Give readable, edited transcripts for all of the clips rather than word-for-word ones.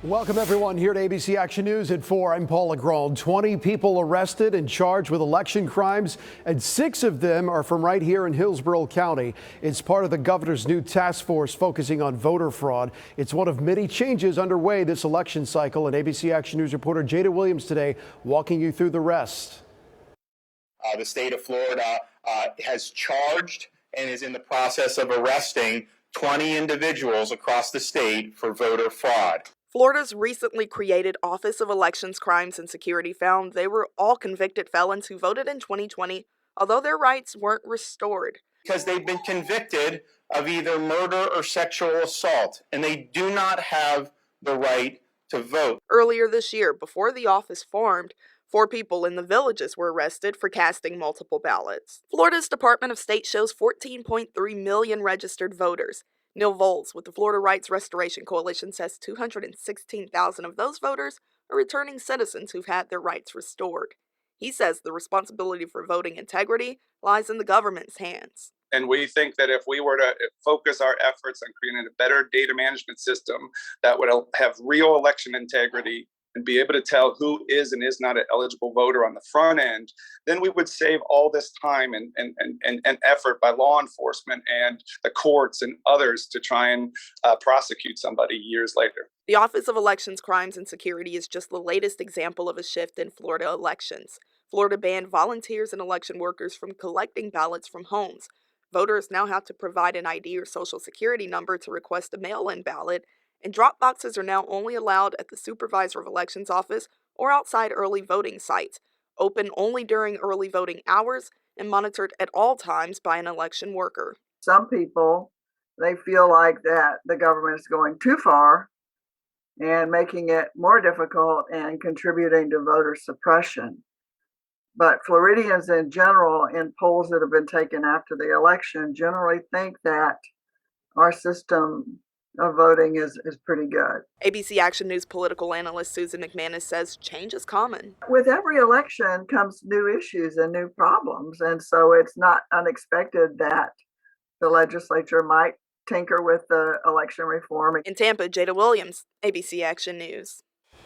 Welcome everyone here to ABC Action News at 4. I'm Paul Legrand. 20 people arrested and charged with election crimes, and 6 of them are from right here in Hillsborough County. It's part of the governor's new task force focusing on voter fraud. It's one of many changes underway this election cycle, and ABC Action News reporter Jada Williams today walking you through the rest. The state of Florida has charged and is in the process of arresting 20 individuals across the state for voter fraud. Florida's recently created Office of Elections, Crimes, and Security found they were all convicted felons who voted in 2020, although their rights weren't restored. Because they've been convicted of either murder or sexual assault, and they do not have the right to vote. Earlier this year, before the office formed, 4 people in the Villages were arrested for casting multiple ballots. Florida's Department of State shows 14.3 million registered voters. Neil Voles with the Florida Rights Restoration Coalition says 216,000 of those voters are returning citizens who've had their rights restored. He says the responsibility for voting integrity lies in the government's hands. And we think that if we were to focus our efforts on creating a better data management system that would have real election integrity and be able to tell who is and is not an eligible voter on the front end, then we would save all this time and effort by law enforcement and the courts and others to try and prosecute somebody years later. The Office of Elections, Crimes, and Security is just the latest example of a shift in Florida elections. Florida banned volunteers and election workers from collecting ballots from homes. Voters now have to provide an ID or social security number to request a mail-in ballot, and drop boxes are now only allowed at the Supervisor of Elections office or outside early voting sites, open only during early voting hours and monitored at all times by an election worker. Some people, they feel like that the government is going too far and making it more difficult and contributing to voter suppression. But Floridians in general, in polls that have been taken after the election, generally think that our system of voting is pretty good. ABC Action News political analyst Susan McManus says change is common. With every election comes new issues and new problems, and so it's not unexpected that the legislature might tinker with the election reform. In Tampa, Jada Williams, ABC Action News.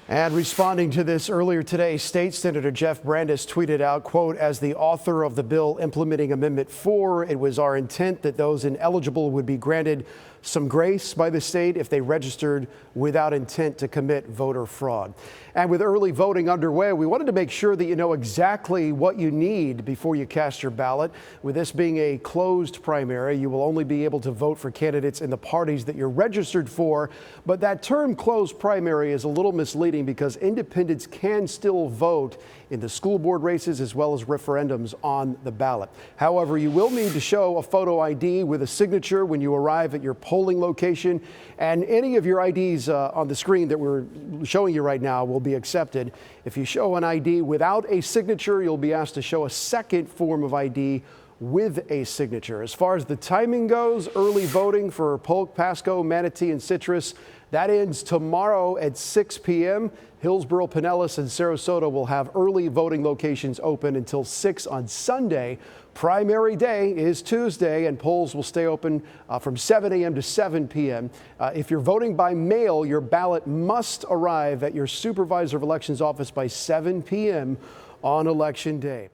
And responding to this earlier today, State Senator Jeff Brandes tweeted out, quote, "As the author of the bill implementing Amendment 4, it was our intent that those ineligible would be granted some grace by the state if they registered without intent to commit voter fraud." And with early voting underway, we wanted to make sure that you know exactly what you need before you cast your ballot. With this being a closed primary, you will only be able to vote for candidates in the parties that you're registered for. But that term closed primary is a little misleading because independents can still vote in the school board races as well as referendums on the ballot. However, you will need to show a photo ID with a signature when you arrive at your polling location, and any of your IDs on the screen that we're showing you right now will be accepted. If you show an ID without a signature, you'll be asked to show a second form of ID with a signature. As far as the timing goes, early voting for Polk, Pasco, Manatee, and Citrus, that ends tomorrow at 6 p.m. Hillsborough, Pinellas, and Sarasota will have early voting locations open until 6 on Sunday. Primary day is Tuesday, and polls will stay open from 7 a.m. to 7 p.m. If you're voting by mail, your ballot must arrive at your Supervisor of Elections office by 7 p.m. on Election Day.